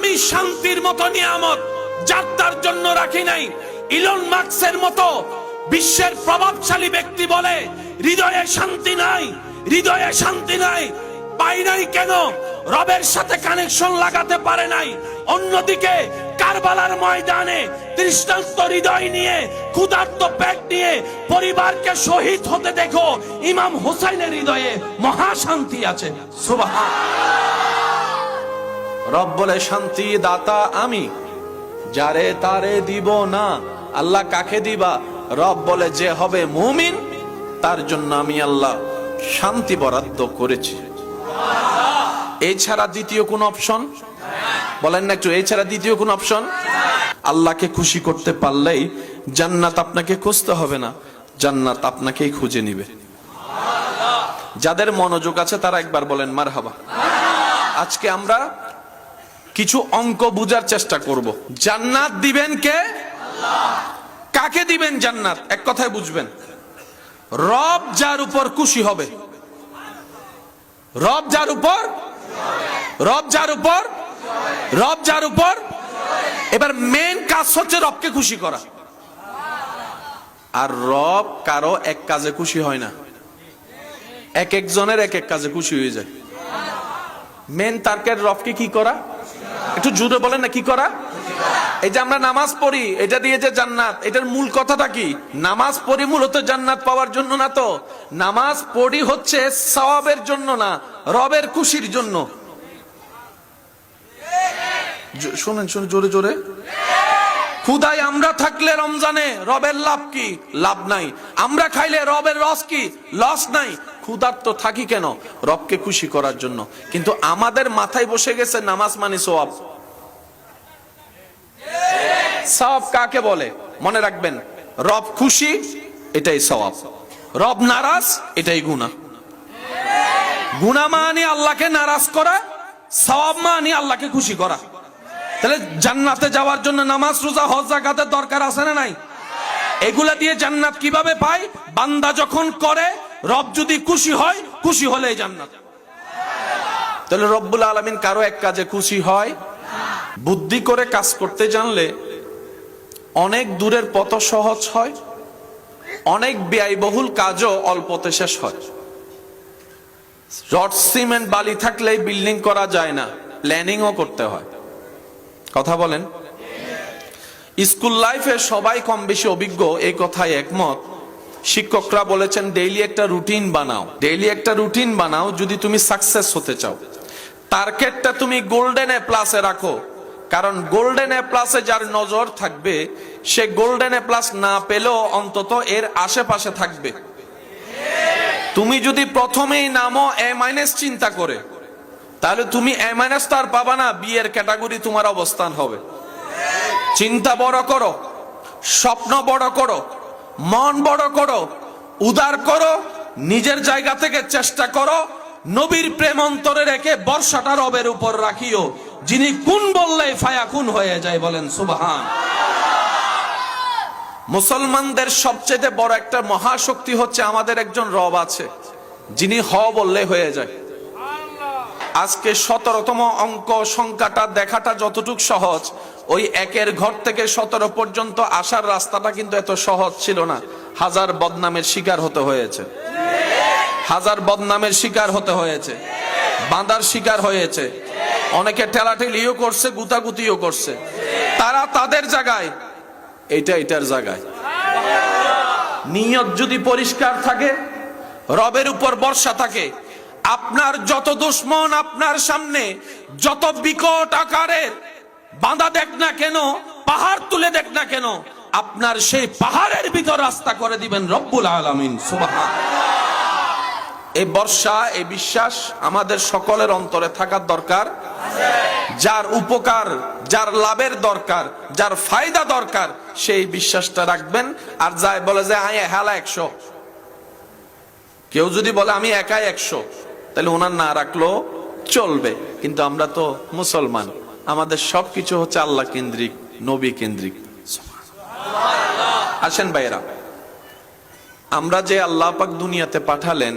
আমি শান্তির মতো নিয়ামত যাত্রার জন্য রাখি নাই। ইলন মাস্কের মতো বিশ্বের প্রভাবশালী ব্যক্তি বলে হৃদয়ে শান্তি নাই, হৃদয়ে শান্তি নাই। পাই নাই কেন? রবের সাথে কানেকশন লাগাতে পারে নাই। অন্যদিকে কারবালার ময়দানে তৃষ্ণার্ত হৃদয় নিয়ে, ক্ষুধার্ত পেট নিয়ে পরিবারকে শহীদ হতে দেখো, ইমাম হুসাইনের হৃদয়ে মহাশান্তি আছে। সুবহান। রব বলে শান্তি দাতা আমি, যারে তারে দিব না। আল্লাহ কাকে দিবা? রব বলে যে হবে মুমিন তার জন্য আমি আল্লাহ শান্তি বরাদ্দ করেছি। এছাড়া দ্বিতীয় কোন অপশন বলেন না একটু, এছাড়া দ্বিতীয় কোন অপশন? আল্লাহকে খুশি করতে পারলেই জান্নাত আপনাকে খুঁজতে হবে না, জান্নাত আপনাকেই খুঁজে নিবে। যাদের মনোযোগ আছে তারা একবার বলেন মারহাবা। আজকে আমরা কিছু অঙ্ক বুঝার চেষ্টা করব। জান্নাত দিবেন কে? আল্লাহ। কাকে দিবেন জান্নাত? এক কথায় বুঝবেন, রব যার উপর খুশি হবে। রব যার উপর, রব যার উপর, রব যার উপর। এবার মেন কাজ হচ্ছে রবকে খুশি করা। আর রব কারো এক কাজে খুশি হয় না, এক একজনের এক এক কাজে খুশি হয়ে যায়। মেন টার্গেট রবকে কি করা? একটু জোরে বলেন না, কি করা? এই যে আমরা নামাজ পড়ি, এটা দিয়ে যে জান্নাত, এটার মূল কথাটা কি? নামাজ পড়ি মূলত জান্নাত পাওয়ার জন্য না তো। নামাজ পড়ি হচ্ছে সওয়াবের জন্য না, রবের খুশির জন্য। শুনেন শুনে জোরে জোরে। ক্ষুধায় আমরা থাকলে রমজানে রবের লাভ কি? লাভ নাই। আমরা খাইলে রবের রস কি? লস নাই। ক্ষুধার্ত থাকি কেন? রবকে খুশি করার জন্য। কিন্তু আমাদের মাথায় বসে গেছে নামাজ মানে সওয়াব। সওয়াব কাকে বলে? মনে রাখবেন, রব খুশি এটাই সওয়াব, রব নারাজ এটাই গুনাহ। গুনাহ মানে আল্লাহকে নারাজ করা, সওয়াব মানে আল্লাহকে খুশি করা। তাহলে জান্নাতে যাওয়ার জন্য নামাজ, রোজা, হজ, যাকাতের দরকার আছে না নাই? এগুলা দিয়ে জান্নাত কিভাবে পায়? বান্দা যখন করে, রব যদি খুশি হয়, খুশি হলেই জান্নাত। তাহলে রব্বুল আলামিন কারো এক কাজে খুশি হয়? বুদ্ধি করে কাজ করতে জানলে অনেক দূরের পথ সহজ হয়, অনেক ব্যয়বহুল কাজও অল্পতে শেষ হয়। রড সিমেন্ট বালি থাকলেই বিল্ডিং করা যায় না, প্ল্যানিংও করতে হয়। কথা বলেন। স্কুল লাইফে সবাই কম বেশি অভিজ্ঞ, এই কথায় একমত। শিক্ষকরা বলেছেন ডেইলি একটা রুটিন বানাও, ডেইলি একটা রুটিন বানাও যদি তুমি সাকসেস হতে চাও। টার্গেটটা তুমি গোল্ডেন এ প্লাসে রাখো, কারণ গোল্ডেন এ প্লাসে যার নজর থাকবে সে গোল্ডেন এ প্লাস না পেলেও অন্তত এর আশেপাশে থাকবে। তুমি যদি প্রথমেই নামো এ মাইনাস চিন্তা করে, তাহলে তুমি এ মাইনাস তো আর পাবা না, বি এর ক্যাটাগরি তোমার অবস্থান হবে। চিন্তা বড় করো, স্বপ্ন বড় করো, মন বড় করো, উদার করো, নিজের জায়গা থেকে চেষ্টা করো। নবীর প্রেম অন্তরে রেখে বর্ষাটা রবের উপর রাখিও, যিনি কুন বললে ফায়াকুন হয়ে যায়। বলেন সুবহান। মুসলমানদের সবচেয়ে বড় একটা মহাশক্তি হচ্ছে আমাদের একজন রব আছে, যিনি হ বললে হয়ে যায়। আজকে 17তম অঙ্ক সংখ্যাটা দেখাটা যতটুক সহজ, ওই একের ঘর থেকে 17 পর্যন্ত আসার রাস্তাটা কিন্তু এত সহজ ছিল না। হাজার বদনামের শিকার হতে হয়েছে, হাজার বদনামের শিকার হতে হয়েছে, বাঁধার শিকার হয়েছে, অনেকে ঠেলাঠেলিও করছে, গুতাগুতিও করছে। তারা তাদের জায়গায়, এইটা এটার জায়গায়। নিয়ত যদি পরিষ্কার থাকে, রবের উপর ভরসা থাকে, আপনার যত দুশ্মন আপনার সামনে যত বিকট আকারের বাঁধা দেখ না কেন, পাহাড় তুলে দেখ না কেন, আপনার সেই পাহাড়ের ভিতর রাস্তা করে দিবেন রব্বুল আলামিন। সুবহান। এই বর্ষা, এই বিশ্বাস আমাদের সকলের অন্তরে থাকার দরকার। যার উপকার, যার লাভের দরকার, যার ফায়দা দরকার, সেই বিশ্বাসটা রাখবেন। আর যাই বলে যে আমি হেলা 100, কেউ যদি বলে আমি একাই 100, তাহলে ওনার না রাখলেও চলবে। কিন্তু আমরা তো মুসলমান, আমাদের সবকিছু হচ্ছে আল্লাহ কেন্দ্রিক, নবী কেন্দ্রিক। আসেন ভাইরা, আমরা যে আল্লাহ পাক দুনিয়াতে পাঠালেন,